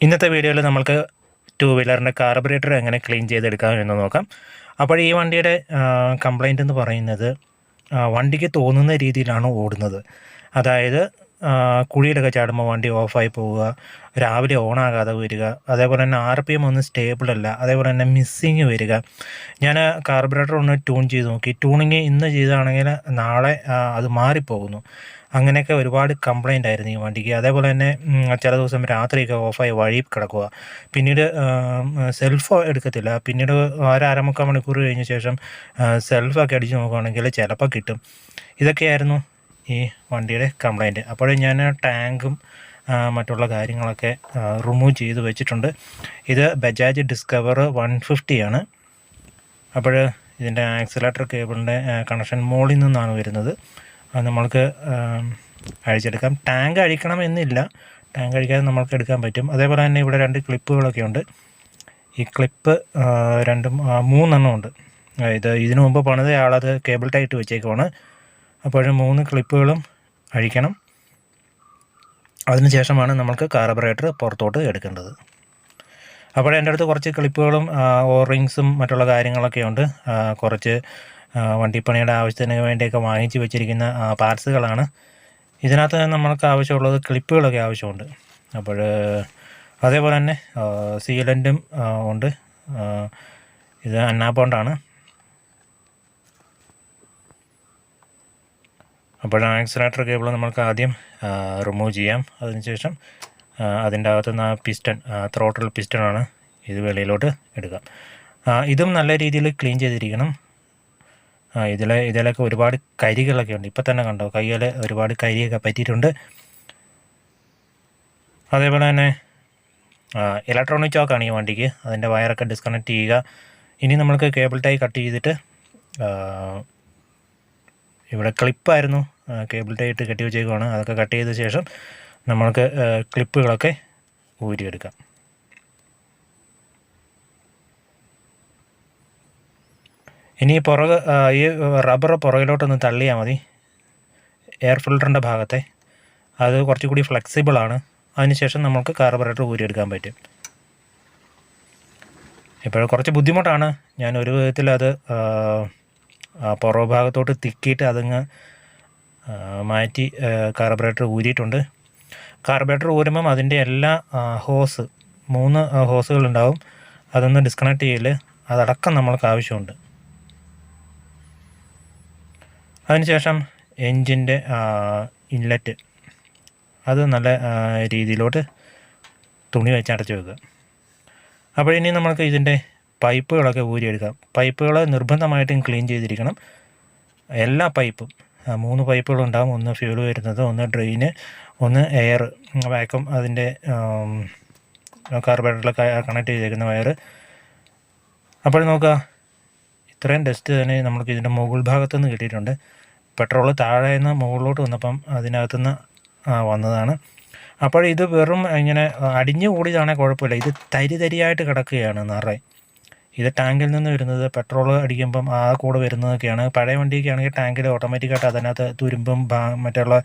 ഇന്നത്തെ വീഡിയോയിൽ നമുക്ക് ടൂ വീലറിൻ്റെ കാർബറേറ്റർ എങ്ങനെ ക്ലീൻ ചെയ്തെടുക്കാം എന്ന് നോക്കാം. അപ്പോൾ ഈ വണ്ടിയുടെ കംപ്ലൈൻ്റ് എന്ന് പറയുന്നത് വണ്ടിക്ക് തോന്നുന്ന രീതിയിലാണ് ഓടുന്നത്. അതായത് കുഴിയിലൊക്കെ ചാടുമ്പോൾ വണ്ടി ഓഫായി പോവുക, രാവിലെ ഓണാകാതെ വരിക, അതേപോലെ തന്നെ RPM ഒന്നും സ്റ്റേബിൾ അല്ല, അതേപോലെ തന്നെ മിസ്സിങ് വരിക. ഞാൻ കാർബറേറ്റർ ഒന്ന് ട്യൂൺ ചെയ്ത് നോക്കി. ട്യൂണിങ് ഇന്ന് ചെയ്താണെങ്കിൽ നാളെ അത് മാറിപ്പോകുന്നു. അങ്ങനെയൊക്കെ ഒരുപാട് കംപ്ലൈൻ്റ് ആയിരുന്നു ഈ വണ്ടിക്ക്. അതേപോലെ തന്നെ ചില ദിവസം രാത്രിയൊക്കെ ഓഫായി വഴി കിടക്കുക. പിന്നീട് സെൽഫ് എടുക്കത്തില്ല. പിന്നീട് അരമുക്കാൽ മണിക്കൂർ കഴിഞ്ഞ ശേഷം സെൽഫൊക്കെ അടിച്ച് നോക്കുകയാണെങ്കിൽ ചിലപ്പോൾ കിട്ടും. ഇതൊക്കെയായിരുന്നു ഈ വണ്ടിയുടെ കംപ്ലൈൻറ്റ്. അപ്പോൾ ഞാൻ ടാങ്കും മറ്റുള്ള കാര്യങ്ങളൊക്കെ റിമൂവ് ചെയ്ത് വെച്ചിട്ടുണ്ട്. ഇത് ബജാജ് ഡിസ്കവർ 150 ആണ്. അപ്പോൾ ഇതിൻ്റെ ആക്സിലേറ്റർ കേബിളിൻ്റെ കണക്ഷൻ മുകളിൽ നിന്നാണ് വരുന്നത്. അത് നമ്മൾക്ക് അഴിച്ചെടുക്കാം. ടാങ്ക് അഴിക്കണമെന്നില്ല, ടാങ്ക് അഴിക്കാതെ നമ്മൾക്ക് എടുക്കാൻ പറ്റും. അതേപോലെ തന്നെ ഇവിടെ 2 ക്ലിപ്പുകളൊക്കെ ഉണ്ട്. ഈ ക്ലിപ്പ് 3 ഉണ്ട്. ഇതിനു മുമ്പ് പണിതയാളത് കേബിൾ ടൈറ്റ് വെച്ചേക്കുവാണ്. അപ്പോൾ 3 ക്ലിപ്പുകളും അഴിക്കണം. അതിനുശേഷമാണ് നമ്മൾക്ക് കാർബറേറ്റർ പുറത്തോട്ട് എടുക്കേണ്ടത്. അപ്പോൾ എൻ്റെ അടുത്ത് കുറച്ച് ക്ലിപ്പുകളും ഓറിങ്സും മറ്റുള്ള കാര്യങ്ങളൊക്കെ ഉണ്ട്. കുറച്ച് വണ്ടിപ്പണിയുടെ ആവശ്യത്തിന് വേണ്ടിയൊക്കെ വാങ്ങിച്ച് വെച്ചിരിക്കുന്ന പാർട്സുകളാണ്. ഇതിനകത്ത് നമ്മൾക്ക് ആവശ്യമുള്ളത് ക്ലിപ്പുകളൊക്കെ ആവശ്യമുണ്ട്. അപ്പോൾ അതേപോലെ തന്നെ സീലൻറ്റും ഉണ്ട്. ഇത് അന്നാബോണ്ടാണ്. അപ്പോൾ ആക്സിലേറ്റർ കേബിൾ നമ്മൾക്ക് ആദ്യം റിമൂവ് ചെയ്യാം. അതിനുശേഷം അതിൻ്റെ അകത്തുനിന്ന് പിസ്റ്റൺ, ത്രോട്ടിൽ പിസ്റ്റണാണ്, ഇത് വെളിയിലോട്ട് എടുക്കാം. ഇതും നല്ല രീതിയിൽ ക്ലീൻ ചെയ്തിരിക്കണം. ഇതിലൊക്കെ ഒരുപാട് കരികളൊക്കെ ഉണ്ട്. ഇപ്പം തന്നെ കണ്ടോ, കയ്യിൽ ഒരുപാട് കരിയൊക്കെ പറ്റിയിട്ടുണ്ട്. അതേപോലെ തന്നെ ഇലക്ട്രോണിക് ചോക്കാണ് ഈ വണ്ടിക്ക്. അതിൻ്റെ വയറൊക്കെ ഡിസ്കണക്ട് ചെയ്യുക. ഇനി നമ്മൾക്ക് കേബിൾ ടൈ കട്ട് ചെയ്തിട്ട്, ഇവിടെ ക്ലിപ്പായിരുന്നു, കേബിൾ ടൈ ഇട്ട് കെട്ടി വെച്ചേക്കുവാണ്. അതൊക്കെ കട്ട് ചെയ്ത ശേഷം നമ്മൾക്ക് ക്ലിപ്പുകളൊക്കെ ഊരിയെടുക്കാം. ഇനി ഈ റബ്ബർ പുറകിലോട്ടൊന്ന് തള്ളിയാൽ മതി, എയർ ഫിൽറ്ററിൻ്റെ ഭാഗത്തെ. അത് കുറച്ചുകൂടി ഫ്ലെക്സിബിളാണ്. അതിനുശേഷം നമുക്ക് കാർബറേറ്റർ ഊരിയെടുക്കാൻ പറ്റും. ഇപ്പോൾ കുറച്ച് ബുദ്ധിമുട്ടാണ്. ഞാൻ ഒരു വിധത്തിൽ അത് പുറകു ഭാഗത്തോട്ട് തിക്കിയിട്ട് അതങ്ങ് മാറ്റി കാർബറേറ്റർ ഊരിയിട്ടുണ്ട്. കാർബറേറ്റർ ഊരുമ്പം അതിൻ്റെ എല്ലാ 3 ഹോസുകളുണ്ടാവും. അതൊന്ന് ഡിസ്കണക്ട് ചെയ്യൽ, അതടക്കം നമ്മൾക്ക് ആവശ്യമുണ്ട്. അതിനുശേഷം എൻജിൻ്റെ ഇൻലെറ്റ്, അത് നല്ല രീതിയിലോട്ട് തുണി വെച്ച് അടച്ചു വെക്കുക. അപ്പോൾ ഇനി നമ്മൾക്ക് ഇതിൻ്റെ പൈപ്പുകളൊക്കെ ഊരിയെടുക്കാം. പൈപ്പുകൾ നിർബന്ധമായിട്ടും ക്ലീൻ ചെയ്തിരിക്കണം. എല്ലാ പൈപ്പും 3 പൈപ്പുകളുണ്ടാകും. ഒന്ന് ഫ്യൂൽ വരുന്നത്, ഒന്ന് ഡ്രെയിന്, ഒന്ന് എയർ വാക്വം, അതിൻ്റെ കാർബറേറ്ററിൽ കണക്ട് ചെയ്തേക്കുന്ന വയർ. അപ്പോൾ നോക്കുക, ഇത്രയും ഡസ്റ്റ് തന്നെ നമുക്ക് ഇതിൻ്റെ മുകൾ ഭാഗത്തുനിന്ന് കിട്ടിയിട്ടുണ്ട്. പെട്രോൾ താഴെ നിന്ന് മുകളിലോട്ട് വന്നപ്പം അതിനകത്തുനിന്ന് വന്നതാണ്. അപ്പോൾ ഇത് വെറും ഇങ്ങനെ അടിഞ്ഞു കൂടിയതാണെങ്കിൽ കുഴപ്പമില്ല. ഇത് തരിയായിട്ട് കിടക്കുകയാണ് നിറയെ. ഇത് ടാങ്കിൽ നിന്ന് വരുന്നത്, പെട്രോൾ അടിക്കുമ്പം കൂടെ വരുന്നതൊക്കെയാണ്. പഴയ വണ്ടിയൊക്കെ ആണെങ്കിൽ ടാങ്കിൽ ഓട്ടോമാറ്റിക്കായിട്ട് അതിനകത്ത് തുരുമ്പും മറ്റുള്ള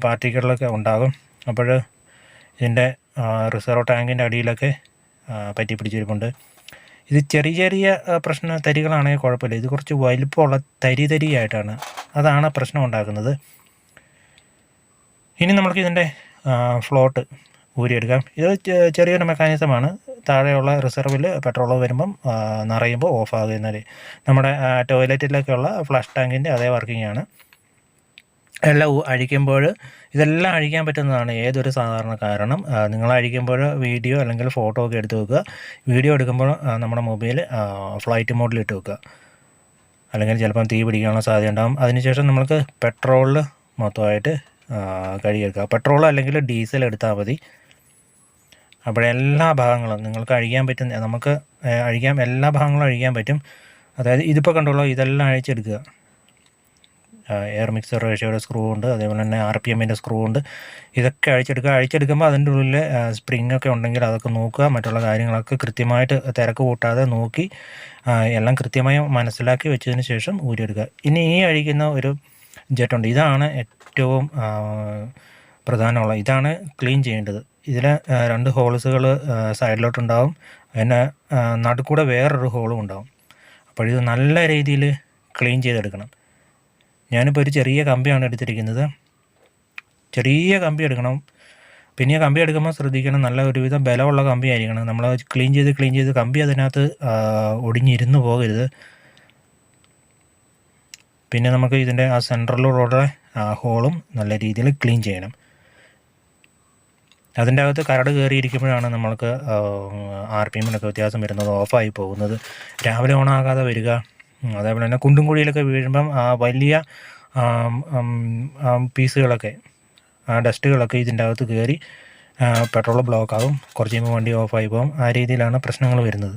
പാർട്ടിക്കിളൊക്കെ ഉണ്ടാകും. അപ്പോൾ ഇതിൻ്റെ റിസർവ് ടാങ്കിൻ്റെ അടിയിലൊക്കെ പറ്റി പിടിച്ചിരിപ്പുണ്ട്. ഇത് ചെറിയ തരികളാണെങ്കിൽ കുഴപ്പമില്ല. ഇത് കുറച്ച് വലിപ്പമുള്ള തരിയായിട്ടാണ്, അതാണ് പ്രശ്നം ഉണ്ടാക്കുന്നത്. ഇനി നമുക്ക് ഇതിൻ്റെ ഫ്ലോട്ട് ഊരിയെടുക്കാം. ഇത് ചെറിയൊരു മെക്കാനിസമാണ്. താഴെയുള്ള റിസർവിൽ പെട്രോൾ വരുമ്പം നിറയുമ്പോൾ ഓഫാകുന്നത്. നമ്മുടെ ടോയ്ലറ്റിലൊക്കെയുള്ള ഫ്ലഷ് ടാങ്കിൻ്റെ അതേ വർക്കിംഗ് ആണ്. എല്ലാം അഴിക്കുമ്പോൾ ഇതെല്ലാം അഴിക്കാൻ പറ്റുന്നതാണ് ഏതൊരു സാധാരണക്കാരനും. നിങ്ങൾ അഴിക്കുമ്പോൾ വീഡിയോ അല്ലെങ്കിൽ ഫോട്ടോ ഒക്കെ എടുത്ത് വെക്കുക. വീഡിയോ എടുക്കുമ്പോൾ നമ്മുടെ മൊബൈൽ ഫ്ലൈറ്റ് മോഡിൽ ഇട്ട് വെക്കുക, അല്ലെങ്കിൽ ചിലപ്പം തീ പിടിക്കാനുള്ള സാധ്യത ഉണ്ടാകും. അതിനുശേഷം നമുക്ക് പെട്രോളിൽ മൊത്തമായിട്ട് കഴുകിയെടുക്കുക. പെട്രോൾ അല്ലെങ്കിൽ ഡീസൽ എടുത്താൽ മതി. അപ്പോൾ എല്ലാ ഭാഗങ്ങളും നിങ്ങൾക്ക് അഴിക്കാൻ പറ്റുന്ന, നമുക്ക് എല്ലാ ഭാഗങ്ങളും അഴിക്കാൻ പറ്റും. അതായത് ഇതിപ്പോൾ കണ്ടോളൂ, ഇതെല്ലാം അഴിച്ചെടുക്കുക. എയർ മിക്സർ റേഷ്യോയുടെ സ്ക്രൂ ഉണ്ട്, അതേപോലെ തന്നെ RPMൻ്റെ സ്ക്രൂ ഉണ്ട്. ഇതൊക്കെ അഴിച്ചെടുക്കുമ്പോൾ അതിൻ്റെ ഉള്ളിൽ സ്പ്രിങ്ങൊക്കെ ഉണ്ടെങ്കിൽ അതൊക്കെ നോക്കുക. മറ്റുള്ള കാര്യങ്ങളൊക്കെ കൃത്യമായിട്ട് തിരക്ക് കൂട്ടാതെ നോക്കി എല്ലാം കൃത്യമായി മനസ്സിലാക്കി വെച്ചതിന് ശേഷം ഊരിയെടുക്കുക. ഇനി ഈ അഴിക്കുന്ന ഒരു ജെട്ടുണ്ട്, ഇതാണ് ഏറ്റവും പ്രധാനമുള്ള, ഇതാണ് ക്ലീൻ ചെയ്യേണ്ടത്. ഇതിൽ 2 ഹോൾസുകൾ സൈഡിലോട്ടുണ്ടാവും, അതിന് നടുക്കൂടെ വേറൊരു ഹോളും ഉണ്ടാവും. അപ്പോൾ ഇത് നല്ല രീതിയിൽ ക്ലീൻ ചെയ്തെടുക്കണം. ഞാനിപ്പോൾ ഒരു ചെറിയ കമ്പിയാണ് എടുത്തിരിക്കുന്നത്. ചെറിയ കമ്പി എടുക്കണം. പിന്നെ കമ്പി എടുക്കുമ്പോൾ ശ്രദ്ധിക്കണം, നല്ല ഒരുവിധം ബലമുള്ള കമ്പി ആയിരിക്കണം. നമ്മൾ ക്ലീൻ ചെയ്ത് കമ്പി അതിനകത്ത് ഒടിഞ്ഞിരുന്ന് പോകരുത്. പിന്നെ നമുക്ക് ഇതിൻ്റെ ആ സെൻറ്ററിലൂടെ ഹോളും നല്ല രീതിയിൽ ക്ലീൻ ചെയ്യണം. അതിൻ്റെ അകത്ത് കരട് കയറിയിരിക്കുമ്പോഴാണ് നമ്മൾക്ക് RPMനൊക്കെ വ്യത്യാസം വരുന്നത്, ഓഫായി പോകുന്നത്, രാവിലെ ഓണാകാതെ വരിക. അതേപോലെ തന്നെ കുണ്ടും കുഴിയിലൊക്കെ വീഴുമ്പം വലിയ പീസുകളൊക്കെ ഡസ്റ്റുകളൊക്കെ ഇതിൻ്റെ അകത്ത് കയറി പെട്രോൾ ബ്ലോക്ക് ആകും. കുറച്ച് കഴിയുമ്പോൾ വണ്ടി ഓഫായി പോകും. ആ രീതിയിലാണ് പ്രശ്നങ്ങൾ വരുന്നത്.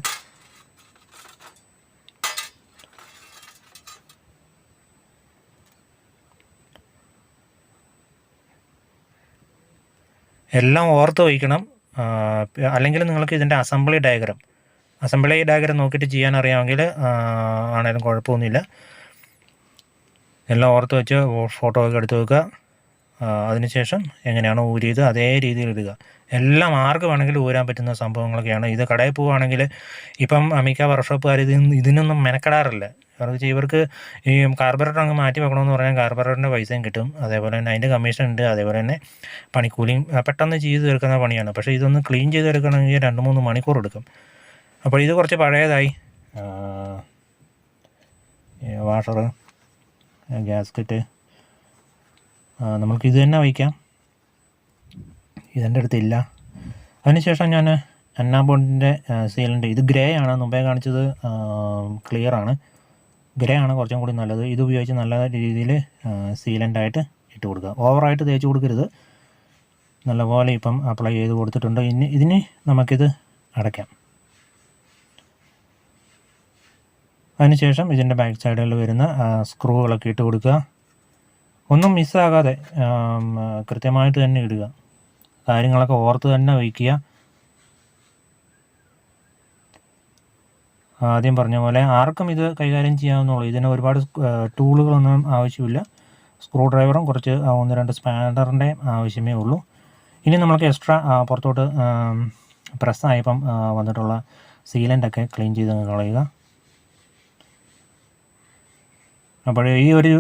എല്ലാം ഓർത്ത് വയ്ക്കണം. അല്ലെങ്കിൽ നിങ്ങൾക്ക് ഇതിൻ്റെ അസംബ്ലി ഡയഗ്രം നോക്കിയിട്ട് ചെയ്യാൻ അറിയാമെങ്കിൽ ആണേലും കുഴപ്പമൊന്നുമില്ല. എല്ലാം ഓർത്ത് വെച്ച് ഫോട്ടോ ഒക്കെ എടുത്ത് വെക്കുക. അതിനുശേഷം എങ്ങനെയാണോ ഊരിയത് അതേ രീതിയിൽ ഇടുക. എല്ലാം ആർക്ക് വേണമെങ്കിലും ഊരാൻ പറ്റുന്ന സംഭവങ്ങളൊക്കെയാണ്. ഇത് കടയിൽ പോവുകയാണെങ്കിൽ ഇപ്പം മിക്ക വർക്ക്ഷോപ്പുകാർ ഇതിനൊന്നും മെനക്കെടാറില്ല. കാരണം ഇവർക്ക് ഈ കാർബറേറ്റർ അങ്ങ് മാറ്റി വെക്കണമെന്ന് പറഞ്ഞാൽ കാർബറേറ്ററിൻ്റെ പൈസയും കിട്ടും, അതേപോലെ തന്നെ അതിൻ്റെ കമ്മീഷൻ ഉണ്ട്, അതേപോലെ തന്നെ പണിക്കൂലിയും പെട്ടെന്ന് ചെയ്ത് തീർക്കുന്ന പണിയാണ്. പക്ഷേ ഇതൊന്ന് ക്ലീൻ ചെയ്തെടുക്കണമെങ്കിൽ 2-3 മണിക്കൂർ എടുക്കും. അപ്പോൾ ഇത് കുറച്ച് പഴയതായി. വാഷർ, ഗ്യാസ്കറ്റ് നമ്മൾക്ക് ഇത് തന്നെ വയ്ക്കാം. ഇതെൻ്റെ അടുത്തില്ല. അതിനുശേഷം ഞാൻ അന്നാബോണ്ടിൻ്റെ സീലൻ്റ്, ഇത് ഗ്രേ ആണ്, മുമ്പേ കാണിച്ചത് ക്ലിയറാണ്. ഗ്രേ ആണ് കുറച്ചും കൂടി നല്ലത്. ഇത് ഉപയോഗിച്ച് നല്ല രീതിയിൽ സീലൻ്റായിട്ട് ഇട്ട് കൊടുക്കുക. ഓവറായിട്ട് തേച്ച് കൊടുക്കരുത്. നല്ലപോലെ ഇപ്പം അപ്ലൈ ചെയ്ത് കൊടുത്തിട്ടുണ്ട്. ഇതിന് നമുക്കിത് അടയ്ക്കാം. അതിനുശേഷം ഇതിൻ്റെ ബാക്ക് സൈഡിൽ വരുന്ന സ്ക്രൂകളൊക്കെ ഇട്ട് കൊടുക്കുക. ഒന്നും മിസ്സാകാതെ കൃത്യമായിട്ട് തന്നെ ഇടുക. കാര്യങ്ങളൊക്കെ ഓർത്ത് തന്നെ വയ്ക്കുക. ആദ്യം പറഞ്ഞ പോലെ ആർക്കും ഇത് കൈകാര്യം ചെയ്യാവുന്നുള്ളൂ. ഇതിന് ഒരുപാട് ടൂളുകളൊന്നും ആവശ്യമില്ല. സ്ക്രൂ ഡ്രൈവറും കുറച്ച് 1-2 സ്പാനറിൻ്റെ ആവശ്യമേ ഉള്ളൂ. ഇനി നമ്മൾക്ക് എക്സ്ട്രാ പുറത്തോട്ട് പ്രസ്സായപ്പം വന്നിട്ടുള്ള സീലൻ്റൊക്കെ ക്ലീൻ ചെയ്ത് കളയുക. അപ്പോൾ ഈ ഒരു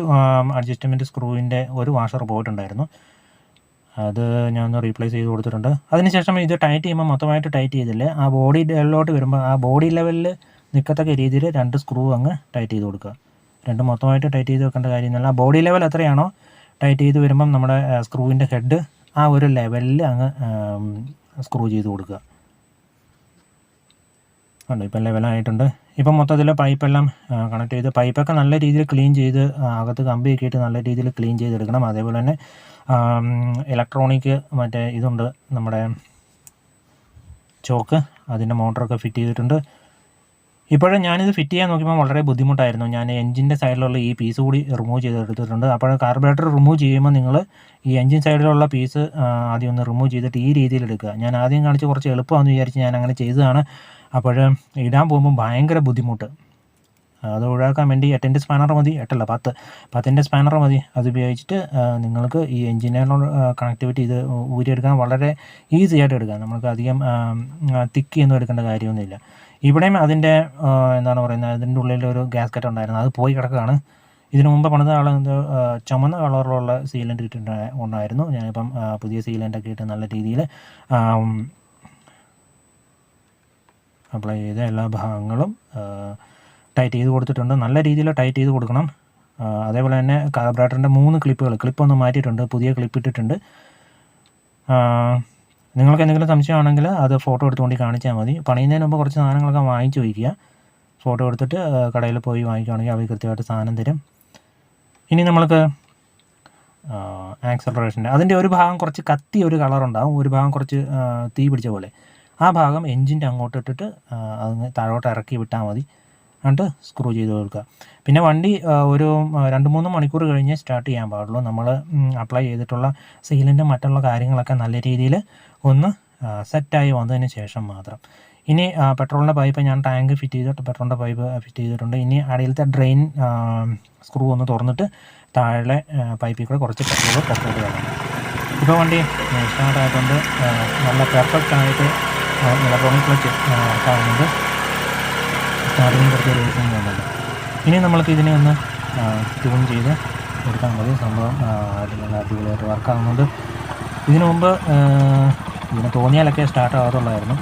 അഡ്ജസ്റ്റ്മെൻറ്റ് സ്ക്രൂവിൻ്റെ ഒരു വാഷർ പോയിട്ടുണ്ടായിരുന്നു, അത് ഞാനൊന്ന് റീപ്ലേസ് ചെയ്ത് കൊടുത്തിട്ടുണ്ട്. അതിനുശേഷം ഇത് ടൈറ്റ് ചെയ്യുമ്പോൾ മൊത്തമായിട്ട് ടൈറ്റ് ചെയ്തില്ലേ, ആ ബോഡി ലെവലിലോട്ട് വരുമ്പോൾ ആ ബോഡി ലെവലിൽ നിൽക്കത്തക്ക രീതിയിൽ 2 സ്ക്രൂ അങ്ങ് ടൈറ്റ് ചെയ്ത് കൊടുക്കുക. 2 മൊത്തമായിട്ട് ടൈറ്റ് ചെയ്ത് വെക്കേണ്ട കാര്യമൊന്നുമില്ല. ആ ബോഡി ലെവൽ എത്രയാണോ ടൈറ്റ് ചെയ്ത് വരുമ്പം നമ്മുടെ സ്ക്രൂവിൻ്റെ ഹെഡ് ആ ഒരു ലെവലിൽ അങ്ങ് സ്ക്രൂ ചെയ്ത് കൊടുക്കുക. ഉണ്ട്, ഇപ്പം ലെവലായിട്ടുണ്ട്. ഇപ്പം മൊത്തത്തിൽ പൈപ്പെല്ലാം കണക്ട് ചെയ്ത് പൈപ്പൊക്കെ നല്ല രീതിയിൽ ക്ലീൻ ചെയ്ത് അകത്ത് കമ്പിയൊക്കെ ഇട്ട് നല്ല രീതിയിൽ ക്ലീൻ ചെയ്തെടുക്കണം. അതേപോലെ തന്നെ ഇലക്ട്രോണിക് മറ്റേ ഇതുണ്ട്, നമ്മുടെ ചോക്ക്, അതിൻ്റെ മോട്ടറൊക്കെ ഫിറ്റ് ചെയ്തിട്ടുണ്ട്. ഇപ്പോഴും ഞാനിത് ഫിറ്റ് ചെയ്യാൻ നോക്കിയപ്പോൾ വളരെ ബുദ്ധിമുട്ടായിരുന്നു. ഞാൻ എഞ്ചിൻ്റെ സൈഡിലുള്ള ഈ പീസ് കൂടി റിമൂവ് ചെയ്തെടുത്തിട്ടുണ്ട്. അപ്പോൾ കാർബറേറ്റർ റിമൂവ് ചെയ്യുമ്പോൾ നിങ്ങൾ ഈ എഞ്ചിൻ സൈഡിലുള്ള പീസ് ആദ്യം ഒന്ന് റിമൂവ് ചെയ്തിട്ട് ഈ രീതിയിൽ എടുക്കുക. ഞാൻ ആദ്യം കാണിച്ച് കുറച്ച് എളുപ്പമാണെന്ന് വിചാരിച്ച് ഞാൻ അങ്ങനെ ചെയ്തതാണ്. അപ്പോൾ ഇടാൻ പോകുമ്പോൾ ഭയങ്കര ബുദ്ധിമുട്ട്. അത് ഒഴിവാക്കാൻ വേണ്ടി 8-ൻ്റെ സ്പാനർ മതി, 10-ൻ്റെ സ്പാനർ മതി. അത് ഉപയോഗിച്ചിട്ട് നിങ്ങൾക്ക് ഈ എഞ്ചിനോട് കണക്ടിവിറ്റി ഇത് ഊരിയെടുക്കാൻ വളരെ ഈസി ആയിട്ട് എടുക്കാം. നമുക്ക് അധികം തിക്കിയൊന്നും എടുക്കേണ്ട കാര്യമൊന്നുമില്ല. ഇവിടെയും അതിൻ്റെ എന്താണ് പറയുന്നത്, അതിൻ്റെ ഉള്ളിലൊരു ഗ്യാസ്കറ്റ് ഉണ്ടായിരുന്നു, അത് പോയി കിടക്കുകയാണ്. ഇതിനു മുമ്പ് പണിത ചുമന്ന കളറിലുള്ള സീലൻ്റ് ഉണ്ടായിരുന്നു. ഞാനിപ്പം പുതിയ സീലൻ്റൊക്കെ ഇട്ട് നല്ല രീതിയിൽ അപ്ലൈ ചെയ്ത എല്ലാ ഭാഗങ്ങളും ടൈറ്റ് ചെയ്ത് കൊടുത്തിട്ടുണ്ട്. നല്ല രീതിയിൽ ടൈറ്റ് ചെയ്ത് കൊടുക്കണം. അതേപോലെ തന്നെ കാർബറേറ്ററിൻ്റെ 3 ക്ലിപ്പൊന്ന് മാറ്റിയിട്ടുണ്ട്, പുതിയ ക്ലിപ്പ് ഇട്ടിട്ടുണ്ട്. നിങ്ങൾക്ക് എന്തെങ്കിലും സംശയമാണെങ്കിൽ അത് ഫോട്ടോ എടുത്തുകൊണ്ട് കാണിച്ചാൽ മതി. പണിയുന്നതിന് മുമ്പ് കുറച്ച് സാധനങ്ങളൊക്കെ വാങ്ങിച്ച് വയ്ക്കുക. ഫോട്ടോ എടുത്തിട്ട് കടയിൽ പോയി വാങ്ങിക്കുകയാണെങ്കിൽ അവർ കൃത്യമായിട്ട് സാധനം തരും. ഇനി നമ്മൾക്ക് ആക്സലറേഷൻ്റെ അതിൻ്റെ ഒരു ഭാഗം കുറച്ച് കത്തി ഒരു കളറുണ്ടാകും, ഒരു ഭാഗം കുറച്ച് തീ പിടിച്ച പോലെ. ആ ഭാഗം എഞ്ചിൻ്റെ അങ്ങോട്ട് ഇട്ടിട്ട് അത് താഴോട്ട് ഇറക്കി വിട്ടാൽ മതി. എന്നിട്ട് സ്ക്രൂ ചെയ്ത് കൊടുക്കുക. പിന്നെ വണ്ടി ഒരു 2-3 മണിക്കൂർ കഴിഞ്ഞ് സ്റ്റാർട്ട് ചെയ്യാൻ പാടുള്ളൂ. നമ്മൾ അപ്ലൈ ചെയ്തിട്ടുള്ള സീലിൻ്റെ മറ്റുള്ള കാര്യങ്ങളൊക്കെ നല്ല രീതിയിൽ ഒന്ന് സെറ്റായി വന്നതിന് ശേഷം മാത്രം. ഇനി പെട്രോളിൻ്റെ പൈപ്പ് ഞാൻ ടാങ്ക് ഫിറ്റ് ചെയ്തിട്ട് പെട്രോളിൻ്റെ പൈപ്പ് ഫിറ്റ് ചെയ്തിട്ടുണ്ട്. ഇനി അടിയിലത്തെ ഡ്രെയിൻ സ്ക്രൂ ഒന്ന് തുറന്നിട്ട് താഴെ പൈപ്പിൽ കൂടെ കുറച്ച് പെട്രോൾ പുറത്തോട്ട് കളയണം. ഇപ്പോൾ വണ്ടി സ്റ്റാർട്ടായിട്ടുണ്ട്. നല്ല പെർഫെക്റ്റായിട്ട് ഇലക്ട്രോണിക് ക്ലച്ച് വർക്കാവുന്നുണ്ട്. സ്റ്റാർട്ടിങ്ങിൽ കുറച്ച് റേസിങ് പോകുന്നുണ്ട്. ഇനി നമ്മൾക്ക് ഇതിനെ ഒന്ന് ട്യൂൺ ചെയ്ത് എടുക്കാൻ മതി. സംഭവം നല്ല അടിപൊളിയായിട്ട് വർക്കാവുന്നുണ്ട്. ഇതിനു മുമ്പ് ഇതിന് തോന്നിയാലൊക്കെ സ്റ്റാർട്ട് ആകത്തുള്ളായിരുന്നു.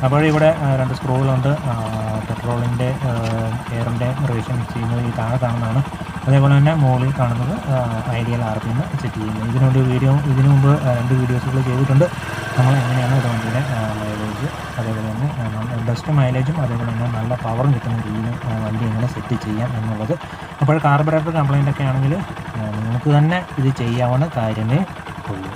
അപ്പോൾ ഇവിടെ 2 സ്ക്രൂകളുണ്ട്. പെട്രോളിൻ്റെ എയറിൻ്റെ റേഷ്യോ മിക്സ് ചെയ്യുന്നത് ഈ താഴെ കാണുന്നതാണ്. അതേപോലെ തന്നെ മുകളിൽ കാണുന്നത് ഐഡിയൽ RPM സെറ്റ് ചെയ്യുന്നത്. ഇതിനു മുമ്പ് 2 വീഡിയോസുകൾ ചെയ്തിട്ടുണ്ട്. നമ്മൾ എങ്ങനെയാണ് ഇത് വണ്ടിയുടെ മൈലേജ്, അതേപോലെ തന്നെ ബെസ്റ്റ് മൈലേജും അതേപോലെ തന്നെ നല്ല പവറും കിട്ടുന്ന രീതിയിൽ വണ്ടി എങ്ങനെ സെറ്റ് ചെയ്യാം എന്നുള്ളത്. അപ്പോൾ കാർബറേറ്റർ കംപ്ലൈൻ്റ് ഒക്കെ ആണെങ്കിൽ നിങ്ങൾക്ക് തന്നെ ഇത് ചെയ്യാവുന്ന കാര്യമേ ഉള്ളൂ.